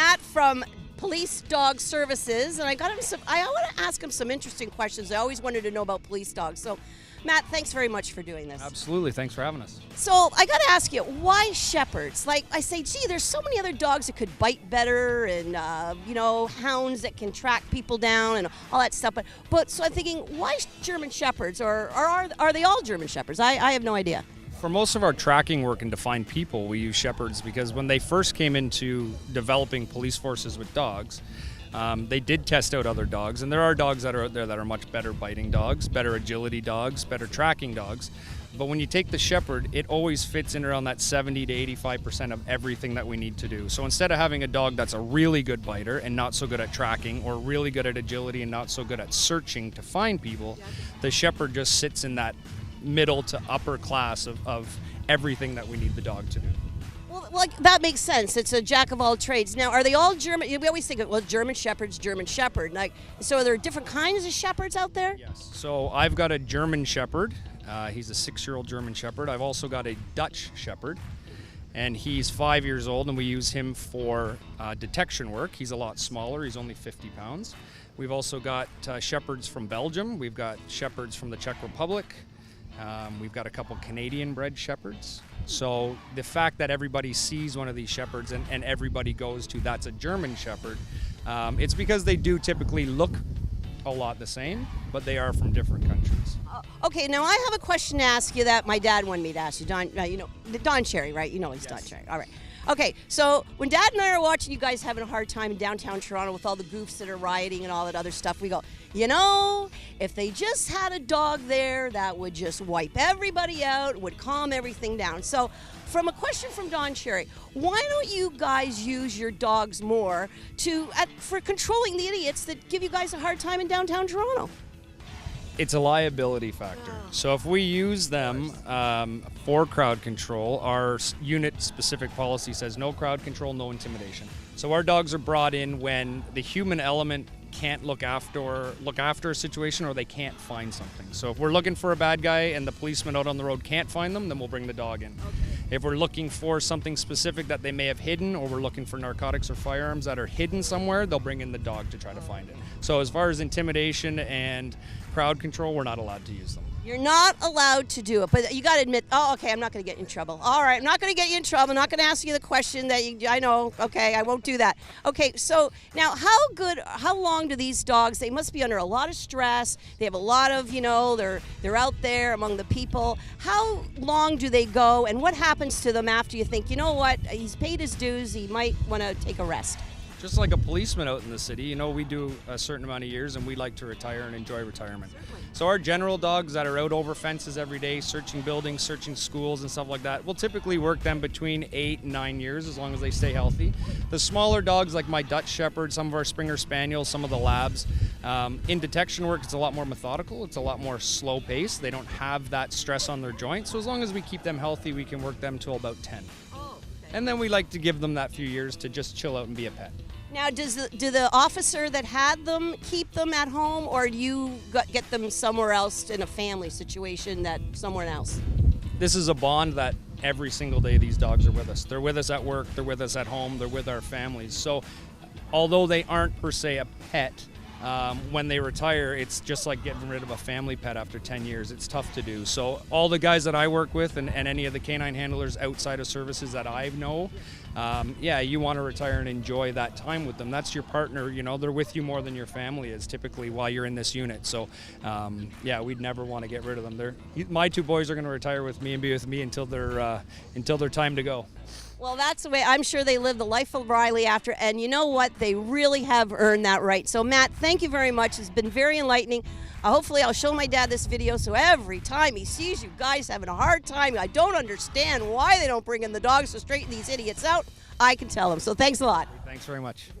Matt from Police Dog Services, and I want to ask him some interesting questions. I always wanted to know about police dogs. So, Matt, thanks very much for doing this. Absolutely. Thanks for having us. So I got to ask you, why shepherds? Like I say, gee, there's so many other dogs that could bite better, and hounds that can track people down and all that stuff. But so I'm thinking, why German shepherds, or are they all German shepherds? I have no idea. For most of our tracking work and to find people, we use shepherds because when they first came into developing police forces with dogs, they did test out other dogs, and there are dogs that are out there that are much better biting dogs, better agility dogs, better tracking dogs. But when you take the shepherd, it always fits in around that 70 to 85% of everything that we need to do. So instead of having a dog that's a really good biter and not so good at tracking, or really good at agility and not so good at searching to find people, the shepherd just sits in that middle to upper class of everything that we need the dog to do. Well, like that makes sense. It's a jack of all trades. Now, are they all German? We always think of, well, German Shepherd's German Shepherd. Like, so are there different kinds of shepherds out there? Yes. So I've got a German Shepherd. He's a 6-year-old German Shepherd. I've also got a Dutch Shepherd, and he's 5 years old, and we use him for detection work. He's a lot smaller. He's only 50 pounds. We've also got Shepherds from Belgium. We've got Shepherds from the Czech Republic. We've got a couple Canadian-bred Shepherds. So the fact that everybody sees one of these Shepherds and everybody goes to, that's a German Shepherd, it's because they do typically look a lot the same, but they are from different countries. Okay, now I have a question to ask you that my dad wanted me to ask you. Don Cherry, right? You know he's Yes. Don Cherry. All right. Okay, so when Dad and I are watching you guys having a hard time in downtown Toronto with all the goofs that are rioting and all that other stuff, we go, if they just had a dog there that would just wipe everybody out, would calm everything down. So from a question from Don Cherry, why don't you guys use your dogs more for controlling the idiots that give you guys a hard time in downtown Toronto? It's a liability factor. So if we use them for crowd control, our unit-specific policy says no crowd control, no intimidation. So our dogs are brought in when the human element can't look after a situation, or they can't find something. So if we're looking for a bad guy and the policeman out on the road can't find them, then we'll bring the dog in. Okay. If we're looking for something specific that they may have hidden, or we're looking for narcotics or firearms that are hidden somewhere, they'll bring in the dog to try to find it. So as far as intimidation and crowd control, we're not allowed to use them. You're not allowed to do it, but you got to admit, okay, I'm not going to get you in trouble. All right, I'm not going to get you in trouble. I'm not going to ask you the question I know, okay, I won't do that. Okay, so now how long do these dogs, they must be under a lot of stress. They have a lot of, they're out there among the people. How long do they go, and what happens to them after you think, you know what, he's paid his dues, he might want to take a rest? Just like a policeman out in the city, we do a certain amount of years and we like to retire and enjoy retirement. So our general dogs that are out over fences every day, searching buildings, searching schools and stuff like that, we'll typically work them between 8 and 9 years as long as they stay healthy. The smaller dogs like my Dutch Shepherd, some of our Springer Spaniels, some of the Labs, in detection work it's a lot more methodical, it's a lot more slow paced. They don't have that stress on their joints, so as long as we keep them healthy, we can work them till about 10. And then we like to give them that few years to just chill out and be a pet. Now, do the officer that had them keep them at home, or do you get them somewhere else in a family situation somewhere else? This is a bond that every single day these dogs are with us. They're with us at work, they're with us at home, they're with our families. So although they aren't per se a pet, when they retire, it's just like getting rid of a family pet after 10 years. It's tough to do. So all the guys that I work with and any of the canine handlers outside of services that I know, you want to retire and enjoy that time with them. That's your partner, they're with you more than your family is typically while you're in this unit. So we'd never want to get rid of them. My 2 boys are going to retire with me and be with me until they're time to go. Well, that's the way. I'm sure they live the life of Riley after, and you know what? They really have earned that right. So, Matt, thank you very much. It's been very enlightening. Hopefully, I'll show my dad this video so every time he sees you guys having a hard time, I don't understand why they don't bring in the dogs to straighten these idiots out, I can tell him. So, thanks a lot. Thanks very much.